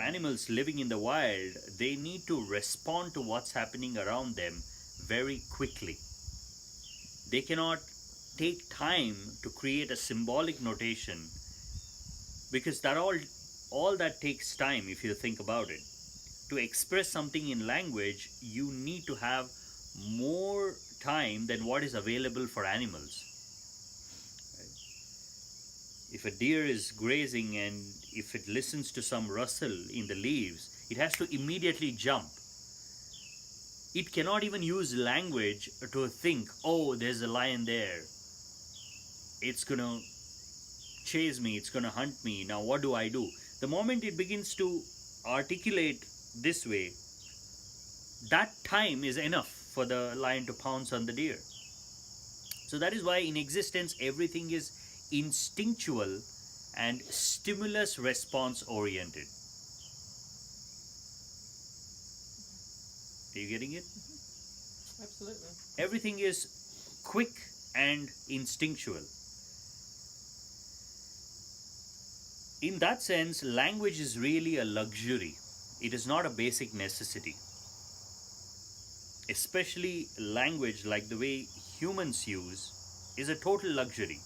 animals living in the wild, they need to respond to what's happening around them very quickly. They cannot take time to create a symbolic notation, because that all that takes time. If you think about it, to express something in language, you need to have more time than what is available for animals. If a deer is grazing and if it listens to some rustle in the leaves, it has to immediately jump. It cannot even use language to think, oh, there's a lion there. It's going to chase me, it's going to hunt me. Now what do I do? The moment it begins to articulate this way, that time is enough for the lion to pounce on the deer. So that is why in existence everything is instinctual and stimulus response oriented. Are you getting it? Absolutely. Everything is quick and instinctual. In that sense, language is really a luxury. It is not a basic necessity. Especially language like the way humans use is a total luxury.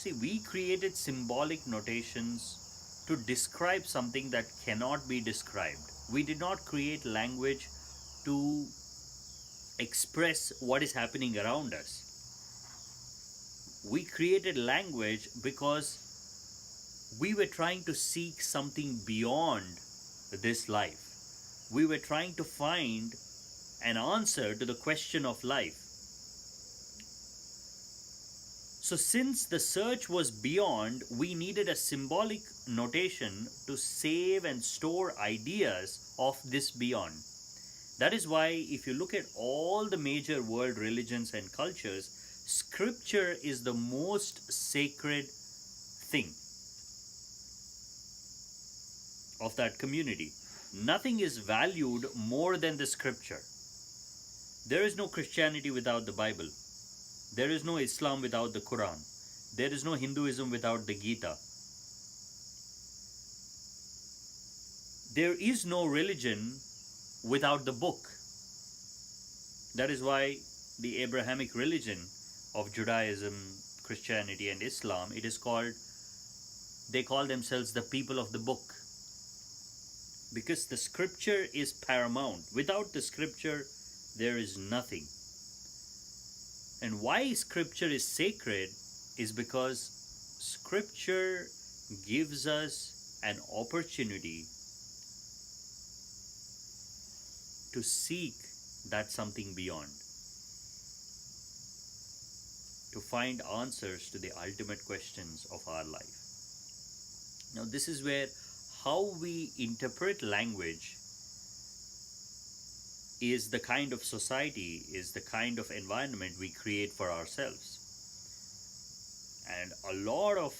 See, we created symbolic notations to describe something that cannot be described. We did not create language to express what is happening around us. We created language because we were trying to seek something beyond this life. We were trying to find an answer to the question of life. So since the search was beyond, we needed a symbolic notation to save and store ideas of this beyond. That is why if you look at all the major world religions and cultures, scripture is the most sacred thing of that community. Nothing is valued more than the scripture. There is no Christianity without the Bible. There is no Islam without the Quran. There is no Hinduism without the Gita. There is no religion without the book. That is why the Abrahamic religion of Judaism, Christianity and Islam, they call themselves the people of the book. Because the scripture is paramount. Without the scripture, there is nothing. And why scripture is sacred is because scripture gives us an opportunity to seek that something beyond, to find answers to the ultimate questions of our life. Now, this is where how we interpret language is the kind of society, is the kind of environment we create for ourselves. And a lot of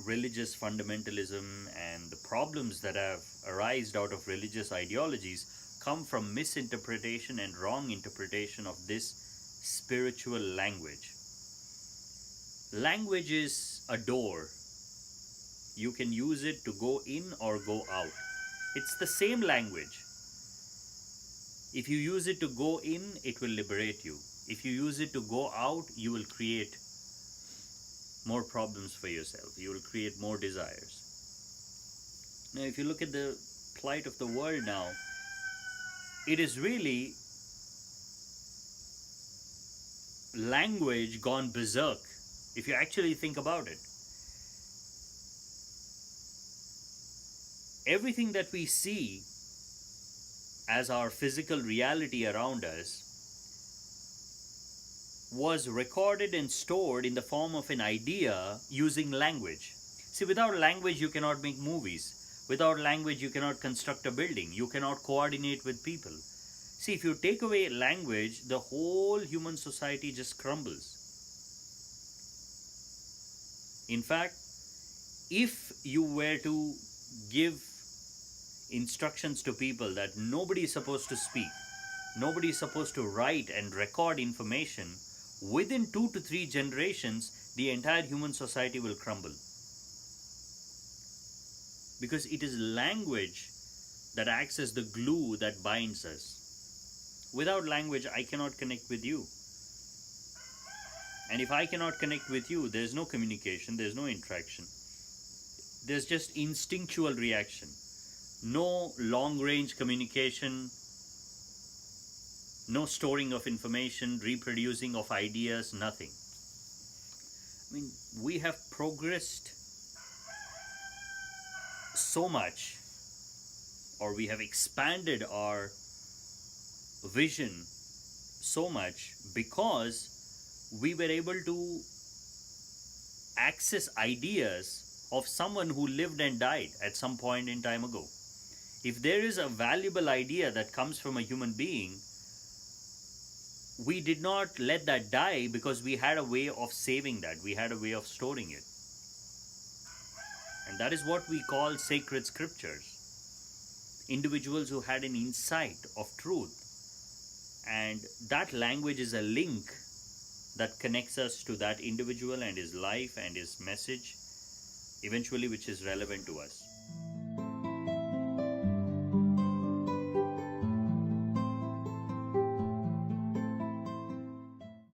religious fundamentalism and the problems that have arisen out of religious ideologies come from misinterpretation and wrong interpretation of this spiritual language. Language is a door. You can use it to go in or go out. It's the same language. If you use it to go in, it will liberate you. If you use it to go out, you will create more problems for yourself. You will create more desires. Now, if you look at the plight of the world now, it is really language gone berserk, if you actually think about it. Everything that we see as our physical reality around us was recorded and stored in the form of an idea using language. See, without language you cannot make movies. Without language you cannot construct a building. You cannot coordinate with people. See, if you take away language, the whole human society just crumbles. In fact, if you were to give instructions to people that nobody is supposed to speak, nobody is supposed to write and record information, within 2 to 3 generations, the entire human society will crumble. because it is language that acts as the glue that binds us. Without language, I cannot connect with you. And if I cannot connect with you, there's no communication, there's no interaction. There's just instinctual reaction. No long-range communication, no storing of information, reproducing of ideas, nothing. I mean, we have progressed so much, or we have expanded our vision so much because we were able to access ideas of someone who lived and died at some point in time ago. If there is a valuable idea that comes from a human being, we did not let that die because we had a way of saving that, we had a way of storing it. And that is what we call sacred scriptures. Individuals who had an insight of truth. And that language is a link that connects us to that individual and his life and his message, eventually which is relevant to us.